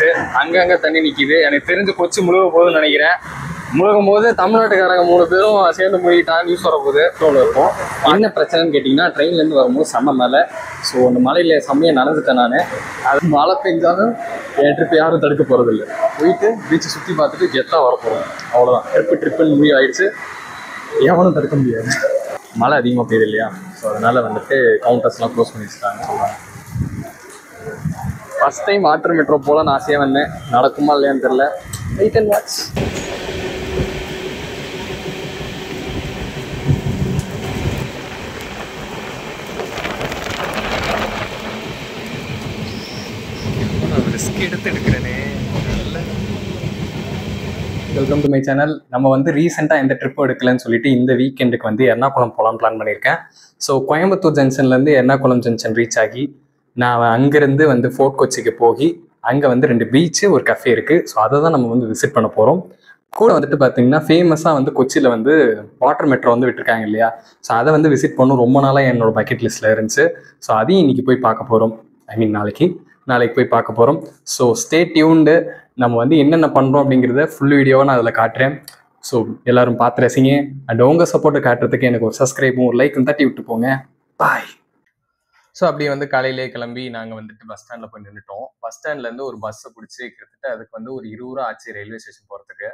ஆயிடுச்சு. அங்கங்க தண்ணி நிக்குது. எனக்கு தெரிஞ்சு கொச்சி முழுக போகுதுன்னு நினைக்கிறேன். முழுகும் போது தமிழ்நாட்டுக்காரங்க 3 பேரும் சேர்ந்து மூழ்கிட்டான் நியூஸ் வர போகுது. இருக்கும் என்ன பிரச்சனைன்னு கேட்டிங்கன்னா, ட்ரெயின்லேருந்து வரும்போது செம்ம மலை. ஸோ அந்த மலையில் செம்மையாக நனைஞ்சிட்டேன் நான். அது மழை பெஞ்சாலும் என் ட்ரிப் யாரும் தடுக்க போகிறதில்ல. போயிட்டு பீச்சை சுற்றி பார்த்துட்டு கெத்தாக வரப்போகிறோம். அவ்வளோதான். ட்ரிப்புன்னு முடிவு ஆயிடுச்சு. எவனும் தடுக்க முடியாது. மழை அதிகமாக பெய்யுது இல்லையா? ஸோ அதனால் வந்துட்டு கவுண்டர்ஸ்லாம் க்ளோஸ் பண்ணி வச்சுட்டாங்க. சொல்லுவாங்க ஃபஸ்ட் டைம் வாட்டர் மெட்ரோ போல நான் ஆசையாக வந்தேன். நடக்குமா இல்லையான்னு தெரில. Wait and watch. Welcome to my channel. நம்ம வந்து ரீசெண்டாக எந்த ட்ரிப்பும் எடுக்கலன்னு சொல்லிட்டு இந்த வீக்கெண்டுக்கு வந்து எர்ணாகுளம் போகலான்னு பிளான் பண்ணியிருக்கேன். ஸோ கோயம்புத்தூர் ஜங்ஷன்லேருந்து எர்ணாகுளம் ஜங்ஷன் ரீச் ஆகி நான் அங்கேருந்து வந்து ஃபோர்ட் கொச்சிக்கு போய் அங்கே வந்து 2 பீச்சு ஒரு கஃபே இருக்குது. ஸோ அதை தான் நம்ம வந்து விசிட் பண்ண போகிறோம். கூட வந்துட்டு பார்த்தீங்கன்னா ஃபேமஸாக வந்து கொச்சியில் வந்து வாட்டர் மெட்ரோ வந்து விட்டுருக்காங்க இல்லையா? ஸோ அதை வந்து விசிட் பண்ணணும் ரொம்ப நாளாக என்னோட பக்கெட் லிஸ்ட்டில் இருந்துச்சு. ஸோ அதையும் இன்றைக்கி போய் பார்க்க போகிறோம். நாளைக்கு போய் பார்க்க போகிறோம். So stay tuned. நம்ம வந்து என்னென்ன பண்ணுறோம் அப்படிங்கிறத ஃபுல் வீடியோவை நான் அதில் காட்டுறேன். ஸோ எல்லோரும் பார்த்து ரசிங்க. அண்ட் உங்கள் சப்போர்ட்டை காட்டுறதுக்கு எனக்கு ஒரு சப்ஸ்கிரைபும் ஒரு லைக்கும் தட்டி விட்டு போங்க. பாய். ஸோ அப்படியே வந்து காலையிலே கிளம்பி நாங்கள் வந்துட்டு பஸ் ஸ்டாண்டில் போய் நின்றுட்டோம். பஸ் ஸ்டாண்ட்லேருந்து ஒரு பஸ்ஸை பிடிச்சி கிட்டத்தட்ட அதுக்கு வந்து ஒரு 20 ரூபா ஆச்சு ரயில்வே ஸ்டேஷன் போகிறதுக்கு.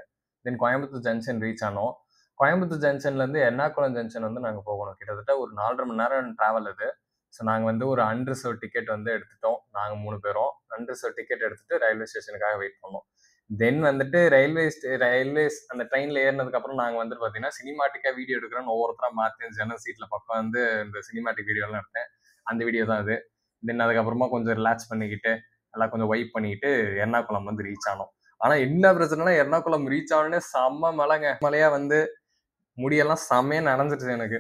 தென் கோயம்புத்தூர் ஜங்ஷன் ரீச் ஆனோம். கோயம்புத்தூர் ஜங்ஷன்லேருந்து எர்ணாகுளம் ஜங்ஷன் வந்து நாங்கள் போகணும். கிட்டத்தட்ட ஒரு 4.5 மணி நேரம் ட்ராவல் அது. ஸோ நாங்கள் வந்து ஒரு அன்ரிசர்வ் டிக்கெட் வந்து எடுத்துட்டோம். நாங்கள் 3 பேரும் அன்ரிசர்வ் டிக்கெட் எடுத்துகிட்டு ரயில்வே ஸ்டேஷனுக்காக வெயிட் பண்ணோம். தென் வந்துட்டு ரயில்வேஸ் அந்த ட்ரெயினில் ஏறினதுக்கப்புறம் நாங்கள் வந்துட்டு பார்த்தீங்கன்னா சினிமாட்டிக்காக வீடியோ எடுக்கிறோன்னு ஒவ்வொருத்தராக மாற்றி ஜன்னல் சீட்டில் பக்கம் வந்து இந்த சினிமாட்டிக் வீடியோலாம் எடுத்தேன். அந்த வீடியோ தான் அது. தென் அதுக்கப்புறமா கொஞ்சம் ரிலாக்ஸ் பண்ணிக்கிட்டு எல்லாம் கொஞ்சம் வைப் பண்ணிக்கிட்டு எர்ணாகுளம் வந்து ரீச் ஆனோம். ஆனால் என்ன பிரச்சனைனா எர்ணாகுளம் ரீச் ஆனோடனே செம்ம மழையாக வந்து முடியெல்லாம் செம்மையாக நனைஞ்சிட்டு எனக்கு.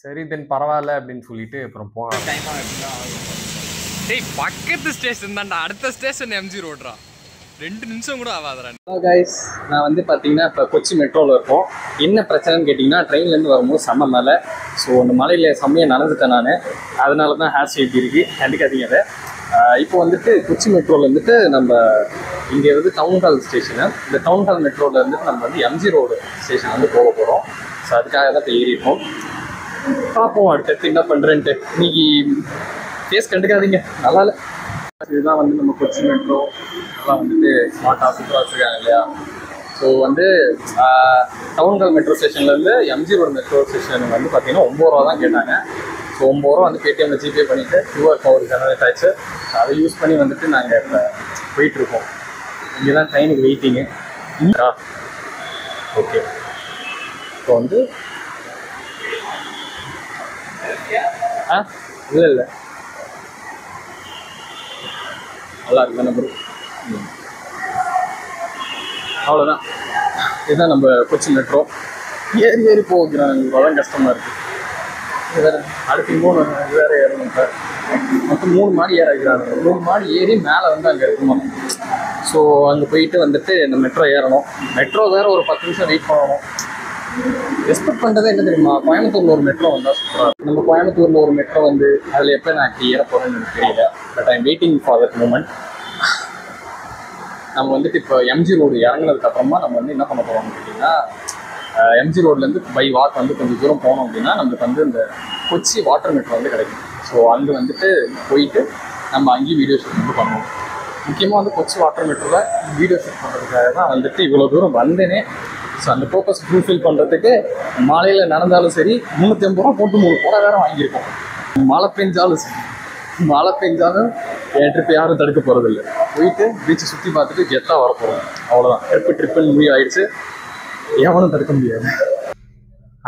சரி தென் பரவாயில்ல அப்படின்னு சொல்லிட்டு அப்புறம் போகலாம். பக்கத்து ஸ்டேஷன் தான்டா, அடுத்த ஸ்டேஷன் எம்ஜி ரோட்ரா. 2 நிமிஷம் கூட ஆகாதரா. கைஸ், நான் வந்து பார்த்தீங்கன்னா இப்போ கொச்சி மெட்ரோவில் இருக்கோம். என்ன பிரச்சனைன்னு கேட்டிங்கன்னா, ட்ரெயின்லேருந்து வரும்போது செம்ம மலை. ஸோ அந்த மலையில் செம்மையாக நனைஞ்சிட்டேன் நான். அதனால தான் ஹேர் ஸ்டைல் இருக்குது. கண்டிக்காதீங்க அதை. இப்போ வந்துட்டு கொச்சி மெட்ரோவில் வந்துட்டு நம்ம இங்கே வந்து டவுன் ஹால் ஸ்டேஷனு. இந்த டவுன் ஹால் மெட்ரோவில் வந்துட்டு நம்ம வந்து எம்ஜி ரோடு ஸ்டேஷன் வந்து போக போகிறோம். ஸோ அதுக்காக தான் இப்போ ஏறிப்போம். பார்ப்போம் அடுத்தடுத்து என்ன பண்ணுறேன்ட்டு. இன்னைக்கு ஃபேஸ் கண்டுக்காதீங்க, நல்லா இல்லை. இதுதான் வந்து நம்ம கொச்சி மெட்ரோ. அதெல்லாம் வந்துட்டு ஸ்மார்ட்டாக சூப்பராக வச்சுருக்காங்க இல்லையா? ஸோ வந்து டவுன்ஹால் மெட்ரோ ஸ்டேஷன்லேருந்து எம்ஜி ரோடு மெட்ரோ ஸ்டேஷனுக்கு வந்து பார்த்தீங்கன்னா 9 ரூபா தான் கேட்டாங்க. ஸோ 9 ரூபா வந்து பேடிஎம்மில் ஜிபே பண்ணிவிட்டு QR கோட் ஜெனரேட் ஆச்சு. அதை யூஸ் பண்ணி வந்துட்டு நாங்கள் இப்போ போயிட்டுருக்கோம். இங்கே தான் ட்ரெயினுக்கு வெயிட்டிங்கு. ஓகே, இப்போ வந்து இல்லை நல்லா இருக்கு தானே ப்ரோ? அவ்வளோதான். இதுதான் நம்ம கொச்சி மெட்ரோ. ஏறி போகிறாங்க, அதான் கஷ்டமாக இருக்குது. இது வேறு அடுத்து 3 வேறு ஏறணும். சார் மொத்தம் 3 மாடி ஏற வைக்கிறாங்க. 3 மாடி ஏறி மேலே வந்து அங்கே இருக்குமா. ஸோ அங்கே போயிட்டு வந்துட்டு இந்த மெட்ரோ ஏறணும். மெட்ரோ வேறு ஒரு 10 நிமிஷம் வெயிட் பண்ணணும். எக்ஸ்பெக்ட் பண்ணுறதே என்ன தெரியுமா, கோயம்புத்தூரில் ஒரு மெட்ரோ வந்தால் சூப்பராக இருக்கும். நம்ம கோயம்புத்தூரில் ஒரு மெட்ரோ வந்து அதில் எப்போ நான் ஏற போகிறேன்னு எனக்கு தெரியல. But I am waiting for that moment. நம்ம வந்துட்டு இப்போ எம்ஜி ரோடு இறங்கினதுக்கப்புறமா நம்ம வந்து என்ன பண்ண போகிறோம்னு கேட்டிங்கன்னா, எம்ஜி ரோட்லேருந்து பை வாக் வந்து கொஞ்சம் தூரம் போனோம் அப்படின்னா நம்மளுக்கு வந்து இந்த கொச்சி வாட்டர் மெட்ரோ வந்து கிடைக்கும். ஸோ அங்கே வந்துட்டு போயிட்டு நம்ம அங்கேயும் வீடியோ ஷூட் வந்து பண்ணுவோம். முக்கியமாக வந்து கொச்சி வாட்டர் மெட்ரோவில் வீடியோ ஷூட் பண்ணுறதுக்காக தான் வந்துட்டு இவ்வளோ தூரம் வந்தேனே. ஸோ அந்த பர்பஸ் ஃபுல்ஃபில் பண்ணுறதுக்கு மழையில் நடந்தாலும் சரி 350 ரூபா போட்டு 3 புடவை வேறு வாங்கியிருக்கோம். மழை பெஞ்சாலும் சரி, மழை பெஞ்சாலும் என் ட்ரிப் யாரும் தடுக்க போகிறதில்ல. போயிட்டு பீச்சை சுற்றி பார்த்துட்டு கெத்தாக வரப்போகிறோம். அவ்வளோதான். ட்ரிப்புன்னு முடிவு ஆயிடுச்சு. எவனும் தடுக்க முடியாது.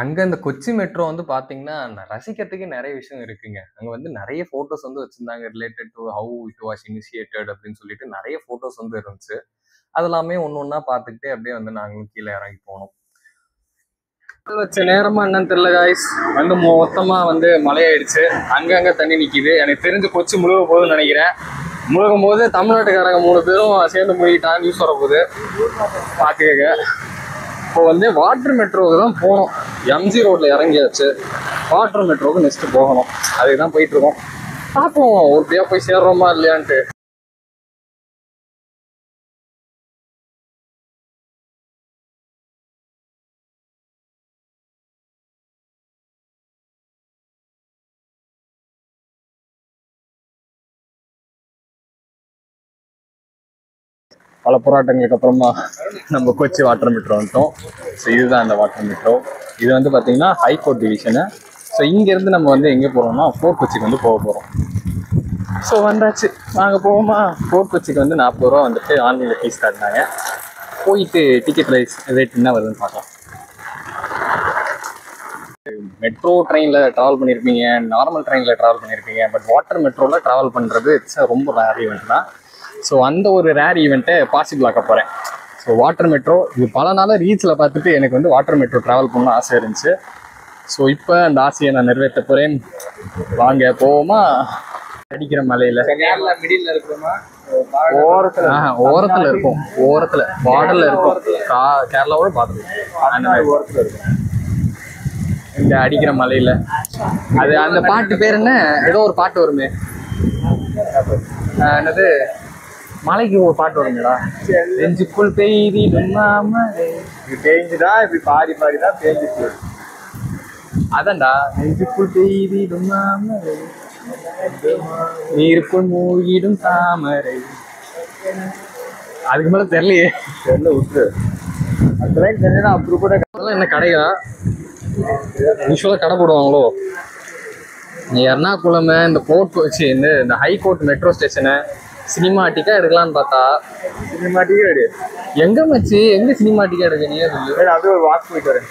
அங்கே இந்த கொச்சி மெட்ரோ வந்து பார்த்தீங்கன்னா ரசிக்கிறதுக்கே நிறைய விஷயம் இருக்குங்க. அங்கே வந்து நிறைய ஃபோட்டோஸ் வந்து வச்சுருந்தாங்க related to how it was initiated அப்படின்னு சொல்லிட்டு நிறைய ஃபோட்டோஸ் வந்து இருந்துச்சு. அதெல்லாமே ஒன்று பார்த்துக்கிட்டே அப்படியே வந்து நாங்களும் கீழே இறங்கி போனோம். வச்ச நேரமாக என்னன்னு தெரியல காய்ஸ், வந்து மொத்தமாக வந்து மழையாயிடுச்சு. அங்கங்கே தண்ணி நிற்கிது. எனக்கு தெரிஞ்சு கொச்சி முழுக போகுதுன்னு நினைக்கிறேன். முழுகும் போது தமிழ்நாட்டுக்காரங்க 3 பேரும் சேர்ந்து மூழ்கிட்டான் நியூஸ் வர போகுது. பார்த்துக்க. இப்போ வந்து வாட்டர் மெட்ரோவுக்கு தான் போகணும். எம்ஜி ரோட்டில் இறங்கியாச்சு. வாட்டர் மெட்ரோவுக்கு நெக்ஸ்ட்டு போகணும். அதுக்கு தான் போயிட்டுருக்கோம். பார்ப்போம் ஒருத்தையாக போய் சேர்றோமா இல்லையான்ட்டு. பல போராட்டங்களுக்கு அப்புறமா நம்ம கொச்சி வாட்டர் மெட்ரோ வந்துட்டோம். ஸோ இதுதான் அந்த வாட்டர் மெட்ரோ. இது வந்து பார்த்தீங்கன்னா ஹைகோர்ட் டிவிஷனு. ஸோ இங்கேருந்து நம்ம வந்து எங்கே போகிறோம்னா ஃபோர்ட் கொச்சிக்கு வந்து போக போகிறோம். ஸோ வந்தாச்சு, நாங்கள் போவோமா. ஃபோர்ட் கொச்சிக்கு வந்து 40 ரூபா வந்துட்டு ஆன்லைனில் ஃபீஸ் காட்டினாங்க. போயிட்டு டிக்கெட் ரேட் என்ன வருதுன்னு பார்க்கலாம். மெட்ரோ ட்ரெயினில் ட்ராவல் பண்ணியிருப்பீங்க, நார்மல் ட்ரெயினில் ட்ராவல் பண்ணியிருப்பீங்க, பட் வாட்டர் மெட்ரோவில் ட்ராவல் பண்ணுறது இட்ஸ் ரொம்ப ரேர் ஈவெண்ட் தான். ஸோ அந்த ஒரு ரேர் ஈவெண்ட்டை பாசிபிள் ஆக்க போகிறேன். ஸோ வாட்டர் மெட்ரோ இது பல நாளாக ரீல்ஸில் பார்த்துட்டு எனக்கு வந்து வாட்டர் மெட்ரோ ட்ராவல் பண்ணணும்னு ஆசை இருந்துச்சு. ஸோ இப்போ அந்த ஆசையை நான் நிறைவேற்ற போகிறேன். வாங்க போவோமா. அடிக்கிற மலையில் ஓரத்தில் இருக்கும், ஓரத்தில் பார்டரில் இருக்கும், கேரளாவோட பார்டர் அந்த மாதிரி ஓரத்தில் இருக்கும். இந்த அடிக்கிற மலையில அது அந்த பாட்டு பேர் என்ன, ஏதோ ஒரு பாட்டு வருமே, என்னது மலைக்கு ஒரு பாட்டு வருங்களா, நெஞ்சுக்குள் பெய்திடும் பெய்ஞ்சுதான் இப்படி பாடி பாடிதான் பெய்ஞ்சிச்சு. அதான்டா, நெஞ்சுக்குள் பெய்திடும் நீருக்குள் மூழ்கிடும் தாமரை. அதுக்கு மேல தெரியலையே, தெரியல விட்டு. அதெல்லாம் தெரிஞ்சா அப்படி கூட என்ன கடையா யூஸ்வலாக கடை போடுவாங்களோ. எர்ணாகுளம் இந்த போர்ட் வச்சு இந்த ஹைகோர்ட் மெட்ரோ ஸ்டேஷனை சினிமாட்டிக்காக எடுக்கலான்னு பார்த்தா சினிமாட்டிக்கே எடு. எங்கே மச்சு, எங்கே சினிமாட்டிக்காக எடுக்க நீயே சொல்லு. அப்படியே ஒரு வாக் போயிட்டு வரேன்.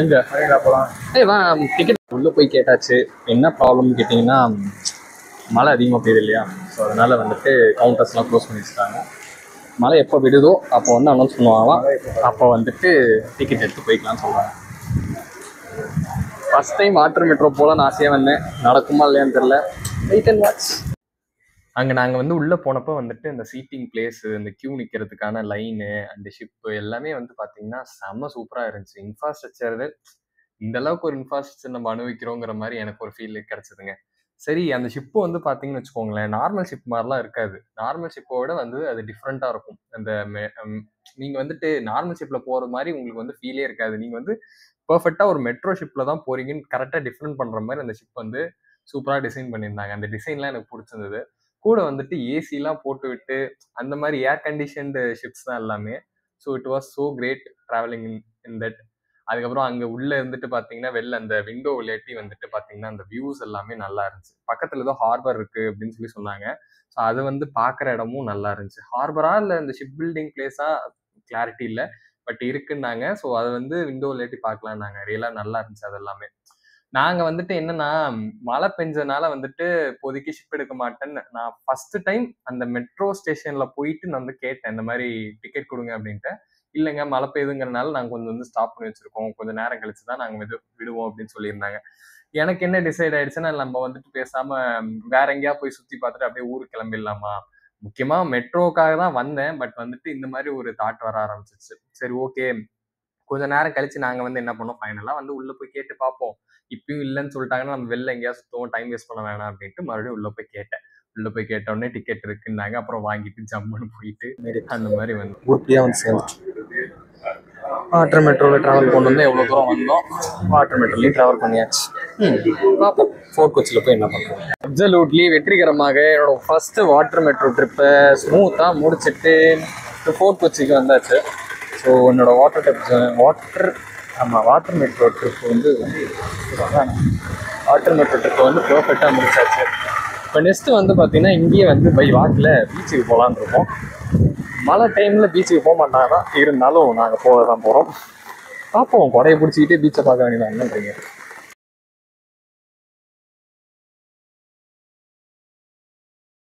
எங்கே போகலாம்? வா டிக்கெட் உள்ளே போய் கேட்டாச்சு. என்ன ப்ராப்ளம்னு கேட்டிங்கன்னா, மழை அதிகமாக பெய்யுது இல்லையா, ஸோ அதனால் வந்துட்டு கவுண்டர்ஸ்லாம் க்ளோஸ் பண்ணி வச்சுட்டாங்க. மழை எப்போ விடுதோ அப்போ வந்து அனௌன்ஸ் பண்ணுவாங்களாம். அப்போ வந்துட்டு டிக்கெட் எடுத்து போய்க்கலான்னு சொல்லுவாங்க. ஃபஸ்ட் டைம் வாட்டர் மெட்ரோ போகலான்னு ஆசையாக வந்தேன். நடக்குமா இல்லையான்னு தெரில. Wait and watch. அங்கே நாங்கள் வந்து உள்ளே போனப்போ வந்துட்டு இந்த சீட்டிங் பிளேஸு, இந்த கியூ நிற்கிறதுக்கான லைனு, அந்த ஷிப்பு எல்லாமே வந்து பார்த்தீங்கன்னா செம்ம சூப்பராக இருந்துச்சு. இன்ஃப்ராஸ்ட்ரக்சர் இந்த அளவுக்கு ஒரு இன்ஃப்ராஸ்ட்ரக்சர் நம்ம அனுபவிக்கிறோங்கிற மாதிரி எனக்கு ஒரு ஃபீல் கிடச்சிதுங்க. சரி, அந்த ஷிப்பு வந்து பார்த்தீங்கன்னு வச்சுக்கோங்களேன், நார்மல் ஷிப் மாதிரிலாம் இருக்காது. நார்மல் ஷிப்போட வந்து அது டிஃப்ரெண்ட்டாக இருக்கும். அந்த நீங்கள் வந்துட்டு நார்மல் ஷிப்பில் போகிற மாதிரி உங்களுக்கு வந்து ஃபீலே இருக்காது. நீங்கள் வந்து பர்ஃபெக்டாக ஒரு மெட்ரோ ஷிப்பில் தான் போகிறீங்கன்னு கரெக்டாக டிஃப்ரெண்ட் பண்ணுற மாதிரி அந்த ஷிப் வந்து சூப்பராக டிசைன் பண்ணியிருந்தாங்க. அந்த டிசைன்லாம் எனக்கு பிடிச்சிருந்தது. கூட வந்துட்டு ஏசிலாம் போட்டு விட்டு அந்த மாதிரி ஏர் கண்டிஷன்டு ஷிப்ஸ் தான் எல்லாமே. So it was so great travelling in that. அதுக்கப்புறம் அங்கே உள்ளே இருந்துட்டு பார்த்தீங்கன்னா, வெளில அந்த விண்டோ விளையாட்டி வந்துட்டு பார்த்தீங்கன்னா, அந்த வியூஸ் எல்லாமே நல்லா இருந்துச்சு. பக்கத்தில் ஏதோ ஹார்பர் இருக்குது அப்படின்னு சொல்லி சொன்னாங்க. ஸோ அது வந்து பார்க்குற இடமும் நல்லா இருந்துச்சு. ஹார்பரா இல்லை இந்த ஷிப் பில்டிங் பிளேஸா கிளாரிட்டி இல்லை, பட் இருக்குன்னாங்க. ஸோ அதை வந்து விண்டோ விளையாட்டி பார்க்கலான்னாங்க. ரியலாக நல்லா இருந்துச்சு அது எல்லாமே. நாங்கள் வந்துட்டு என்னன்னா, மழை பெஞ்சதுனால வந்துட்டு இப்போதைக்கு ஷிப் எடுக்க மாட்டேன்னு நான் ஃபஸ்ட்டு டைம் அந்த மெட்ரோ ஸ்டேஷனில் போயிட்டு நான் வந்து கேட்டேன், இந்த மாதிரி டிக்கெட் கொடுங்க அப்படின்ட்டு. இல்லைங்க, மழை பெய்யுதுங்கிறனால நாங்கள் கொஞ்சம் வந்து ஸ்டாப் பண்ணி வச்சுருக்கோம், கொஞ்சம் நேரம் கழிச்சு தான் நாங்கள் விடுவோம் அப்படின்னு சொல்லியிருந்தாங்க. எனக்கு என்ன டிசைட் ஆயிடுச்சுன்னா, நம்ம வந்துட்டு பேசாமல் வேற எங்கேயா போய் சுற்றி பார்த்துட்டு அப்படியே ஊருக்கு கிளம்பிடலாமா. முக்கியமாக மெட்ரோக்காக தான் வந்தேன், பட் வந்துட்டு இந்த மாதிரி ஒரு தாட் வர ஆரம்பிச்சிச்சு. சரி ஓகே, கொஞ்சம் நேரம் கழிச்சு நாங்கள் வந்து என்ன பண்ணோம், ஃபைனலாக வந்து உள்ளே போய் கேட்டு பார்ப்போம். இப்பயும் இல்லைன்னு சொல்லிட்டாங்கன்னா நம்ம வெளில எங்கேயா சுற்றுவோம், டைம் வேஸ்ட் பண்ண வேணாம் அப்படின்ட்டு மறுபடியும் உள்ளே போய் கேட்டேன். உள்ளே போய் கேட்டோடனே டிக்கெட் இருக்குன்னாங்க. அப்புறம் வாங்கிட்டு ஜம்முன்னு போயிட்டு அந்த மாதிரி வந்து உருப்படியாக வந்து சேர்ந்து வாட்டர் மெட்ரோவில் ட்ராவல் பண்ணி வந்து எவ்வளோ தூரம் வந்தோம். வாட்டர் மெட்ரோலையும் ட்ராவல் பண்ணியாச்சு. பார்ப்போம் ஃபோர்ட் கொச்சியில் போய் என்ன பண்ணுறோம். அப்சல்யூட்லி வெற்றிகரமாக என்னோட ஃபர்ஸ்ட் வாட்டர் மெட்ரோ ட்ரிப்பை ஸ்மூத்தாக முடிச்சுட்டு ஃபோர்ட் கொச்சிக்கு வந்தாச்சு. ஸோ என்னோட வாட்டர் மெட்ரோ ட்ரிப் வந்து பர்ஃபெக்டாக முடிச்சாச்சு. இப்போ நெக்ஸ்ட்டு வந்து பார்த்தீங்கன்னா, இங்கேயே வந்து பை வாக்கில் பீச்சுக்கு போகலான்னு இருக்கோம். மழை டைமில் பீச்சுக்கு போக மாட்டாங்க தான், இருந்தாலும் நாங்கள் போக தான் போகிறோம். பார்ப்போம், கொடையை பிடிச்சிக்கிட்டே பீச்சை பார்க்க வேண்டியதான். என்னன்றீங்க?